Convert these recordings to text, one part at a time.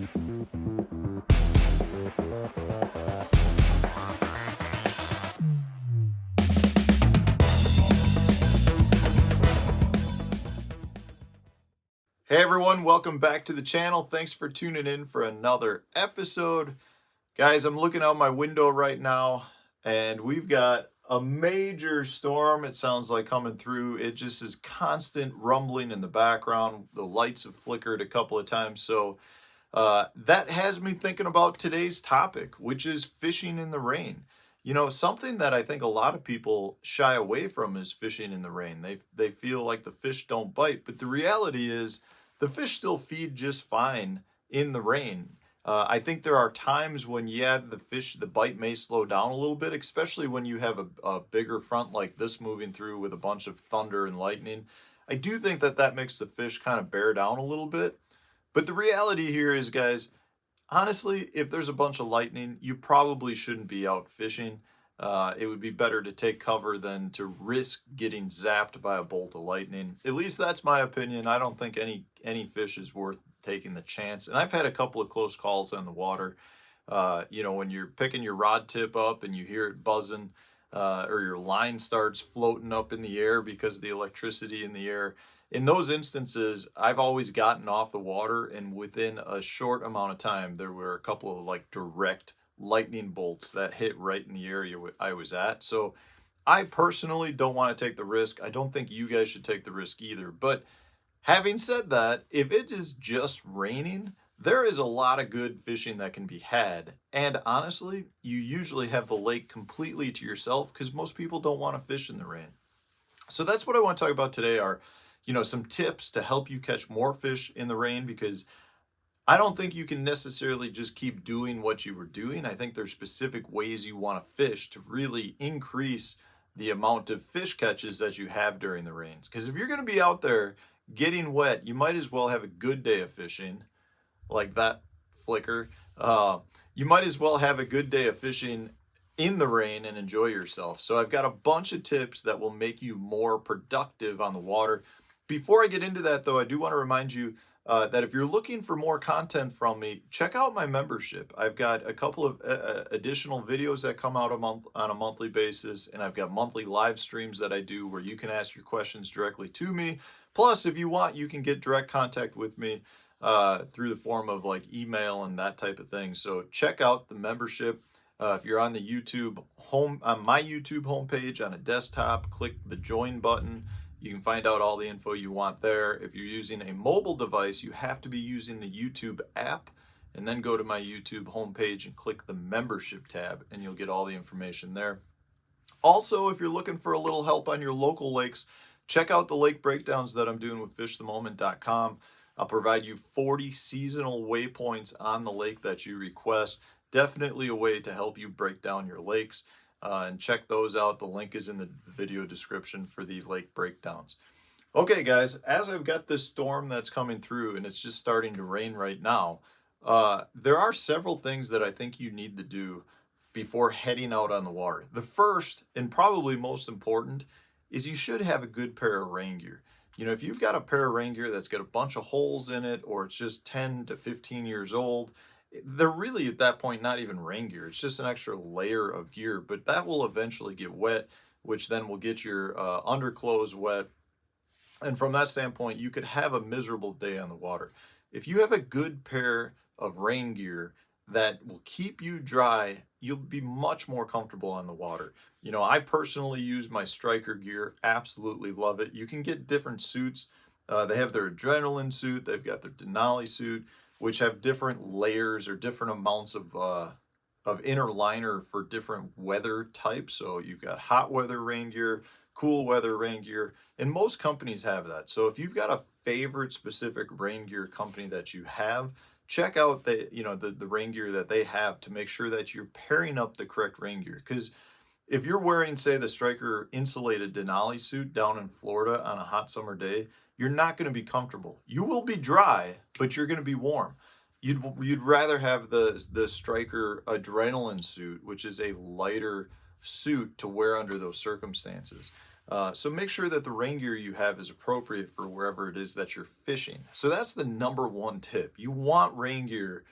Hey everyone, welcome back to the channel. Thanks for tuning in for another episode. Guys, I'm looking out my window right now and we've got a major storm, it sounds like, coming through. It just is constant rumbling in the background. The lights have flickered a couple of times. So that has me thinking about today's topic, which is fishing in the rain. You know, something that I think a lot of people shy away from is fishing in the rain. They feel like the fish don't bite, but the reality is the fish still feed just fine in the rain. I think there are times when, yeah, the bite may slow down a little bit, especially when you have a bigger front like this moving through with a bunch of thunder and lightning. I do think that makes the fish kind of bear down a little bit. But the reality here is, guys, honestly, if there's a bunch of lightning, you probably shouldn't be out fishing. It would be better to take cover than to risk getting zapped by a bolt of lightning. At least that's my opinion. I don't think any fish is worth taking the chance. And I've had a couple of close calls on the water. You know, when you're picking your rod tip up and you hear it buzzing, or your line starts floating up in the air because of the electricity in the air. In those instances, I've always gotten off the water, and within a short amount of time, there were a couple of like direct lightning bolts that hit right in the area I was at. So I personally don't want to take the risk. I don't think you guys should take the risk either. But having said that, if it is just raining, there is a lot of good fishing that can be had. And honestly, you usually have the lake completely to yourself because most people don't want to fish in the rain. So that's what I want to talk about today are, you know, some tips to help you catch more fish in the rain, because I don't think you can necessarily just keep doing what you were doing. I think there's specific ways you want to fish to really increase the amount of fish catches that you have during the rains. Because if you're going to be out there getting wet, you might as well have a good day of fishing, like that flicker. You might as well have a good day of fishing in the rain and enjoy yourself. So I've got a bunch of tips that will make you more productive on the water. Before I get into that, though, I do want to remind you that if you're looking for more content from me, check out my membership. I've got a couple of additional videos that come out on a monthly basis, and I've got monthly live streams that I do where you can ask your questions directly to me. Plus, if you want, you can get direct contact with me through the form of like email and that type of thing. So check out the membership. If you're on the my YouTube homepage on a desktop, click the join button. You can find out all the info you want there. If you're using a mobile device, you have to be using the YouTube app, and then go to my YouTube homepage and click the membership tab, and you'll get all the information there. Also, if you're looking for a little help on your local lakes, check out the lake breakdowns that I'm doing with fishthemoment.com. I'll provide you 40 seasonal waypoints on the lake that you request. Definitely a way to help you break down your lakes. And check those out. The link is in the video description for the lake breakdowns. Okay, guys, as I've got this storm that's coming through and it's just starting to rain right now, there are several things that I think you need to do before heading out on the water. The first, and probably most important, is you should have a good pair of rain gear. You know, if you've got a pair of rain gear that's got a bunch of holes in it, or it's just 10 to 15 years old, they're really at that point not even rain gear. It's just an extra layer of gear, but that will eventually get wet, which then will get your underclothes wet. And from that standpoint, you could have a miserable day on the water. If you have a good pair of rain gear that will keep you dry, you'll be much more comfortable on the water. You know, I personally use my striker gear, absolutely love it. You can get different suits. They have their adrenaline suit, they've got their Denali suit, which have different layers or different amounts of inner liner for different weather types. So you've got hot weather rain gear, cool weather rain gear, and most companies have that. So if you've got a favorite specific rain gear company that you have, check out the rain gear that they have to make sure that you're pairing up the correct rain gear. Because if you're wearing, say, the Striker insulated Denali suit down in Florida on a hot summer day, you're not going to be comfortable. You will be dry, but you're going to be warm. You'd rather have the Striker adrenaline suit, which is a lighter suit to wear under those circumstances. So make sure that the rain gear you have is appropriate for wherever it is that you're fishing. So that's the number one tip. You want rain gear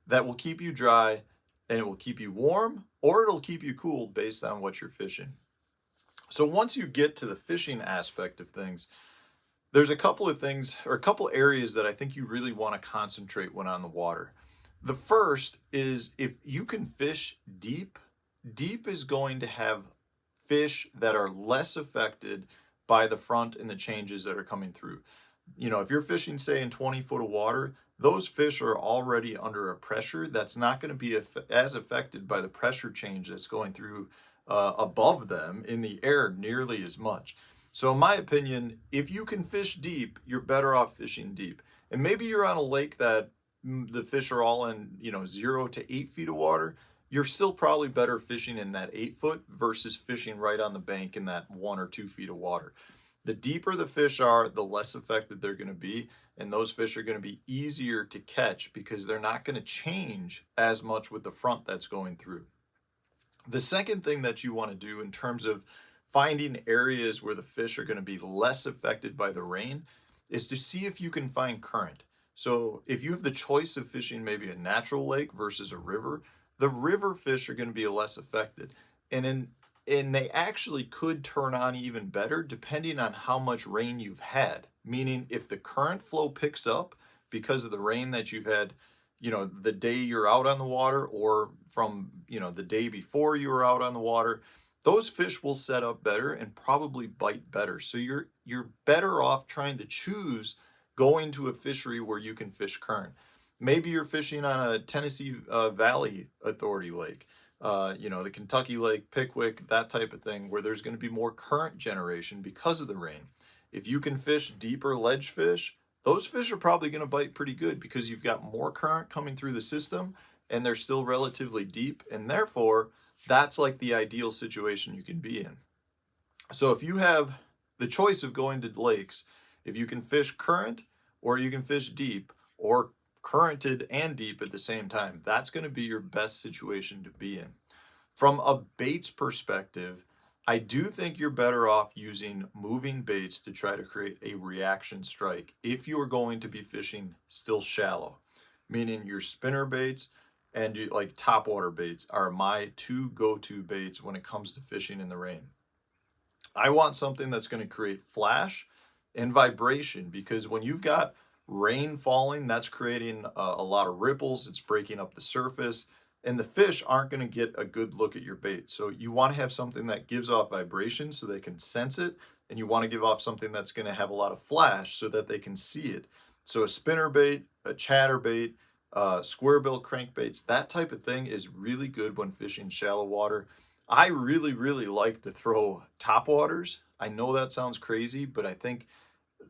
that will keep you dry and it will keep you warm, or it'll keep you cool based on what you're fishing. So once you get to the fishing aspect of things, there's a couple of things or a couple areas that I think you really want to concentrate when on the water. The first is if you can fish deep, deep is going to have fish that are less affected by the front and the changes that are coming through. You know, if you're fishing, say, in 20 foot of water, those fish are already under a pressure that's not going to be as affected by the pressure change that's going through above them in the air nearly as much. So, in my opinion, if you can fish deep, you're better off fishing deep. And maybe you're on a lake that the fish are all in, 0 to 8 feet of water. You're still probably better fishing in that 8 foot versus fishing right on the bank in that 1 or 2 feet of water. The deeper the fish are, the less affected they're going to be. And those fish are going to be easier to catch because they're not going to change as much with the front that's going through. The second thing that you want to do in terms of finding areas where the fish are going to be less affected by the rain is to see if you can find current. So if you have the choice of fishing maybe a natural lake versus a river, the river fish are going to be less affected. And they actually could turn on even better depending on how much rain you've had. Meaning if the current flow picks up because of the rain that you've had, the day you're out on the water or from, the day before you were out on the water, those fish will set up better and probably bite better. So you're better off trying to choose going to a fishery where you can fish current. Maybe you're fishing on a Tennessee Valley Authority lake, the Kentucky Lake, Pickwick, that type of thing, where there's going to be more current generation because of the rain. If you can fish deeper ledge fish, those fish are probably going to bite pretty good because you've got more current coming through the system and they're still relatively deep. And therefore, that's like the ideal situation you can be in. So if you have the choice of going to lakes, if you can fish current or you can fish deep or currented and deep at the same time, that's going to be your best situation to be in. From a baits perspective, I do think you're better off using moving baits to try to create a reaction strike if you are going to be fishing still shallow, meaning your spinner baits and like topwater baits are my two go-to baits when it comes to fishing in the rain. I want something that's going to create flash and vibration because when you've got rain falling, that's creating a lot of ripples, it's breaking up the surface, and the fish aren't going to get a good look at your bait. So you want to have something that gives off vibration so they can sense it, and you want to give off something that's going to have a lot of flash so that they can see it. So a spinner bait, a chatter bait, square bill crankbaits, that type of thing is really good when fishing shallow water. I really, really like to throw topwaters. I know that sounds crazy, but I think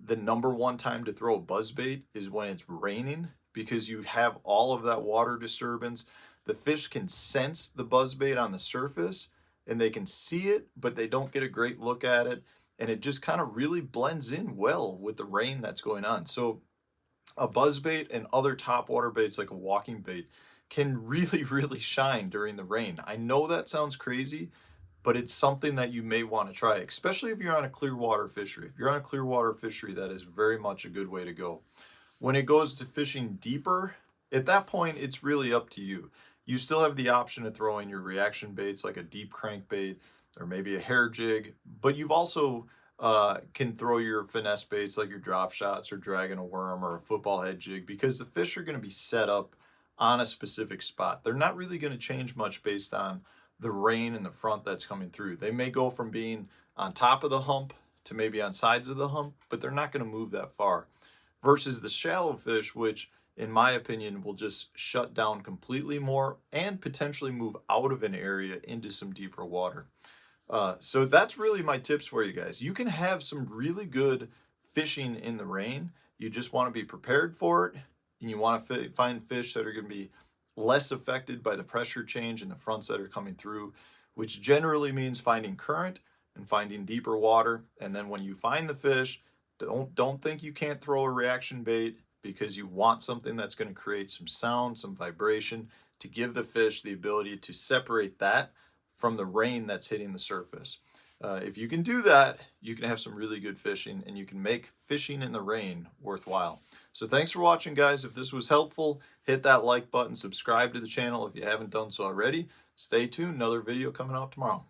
the number one time to throw a buzzbait is when it's raining because you have all of that water disturbance. The fish can sense the buzzbait on the surface and they can see it, but they don't get a great look at it. And it just kind of really blends in well with the rain that's going on. So a buzzbait and other topwater baits like a walking bait can really, really shine during the rain. I know that sounds crazy, but it's something that you may want to try, especially if you're on a clear water fishery. If you're on a clear water fishery, that is very much a good way to go. When it goes to fishing deeper, at that point, it's really up to you. You still have the option of throwing your reaction baits like a deep crankbait or maybe a hair jig, but you've also can throw your finesse baits like your drop shots or dragging a worm or a football head jig because the fish are going to be set up on a specific spot. They're not really going to change much based on the rain in the front that's coming through. They may go from being on top of the hump to maybe on sides of the hump, but they're not going to move that far. Versus the shallow fish, which in my opinion will just shut down completely more and potentially move out of an area into some deeper water. So that's really my tips for you guys. You can have some really good fishing in the rain. You just want to be prepared for it, and you want to find fish that are going to be less affected by the pressure change in the fronts that are coming through, which generally means finding current and finding deeper water. And then when you find the fish, don't think you can't throw a reaction bait because you want something that's going to create some sound, some vibration to give the fish the ability to separate that from the rain that's hitting the surface. If you can do that, you can have some really good fishing, and you can make fishing in the rain worthwhile. So thanks for watching, guys. If this was helpful, hit that like button, subscribe to the channel if you haven't done so already. Stay tuned, another video coming out tomorrow.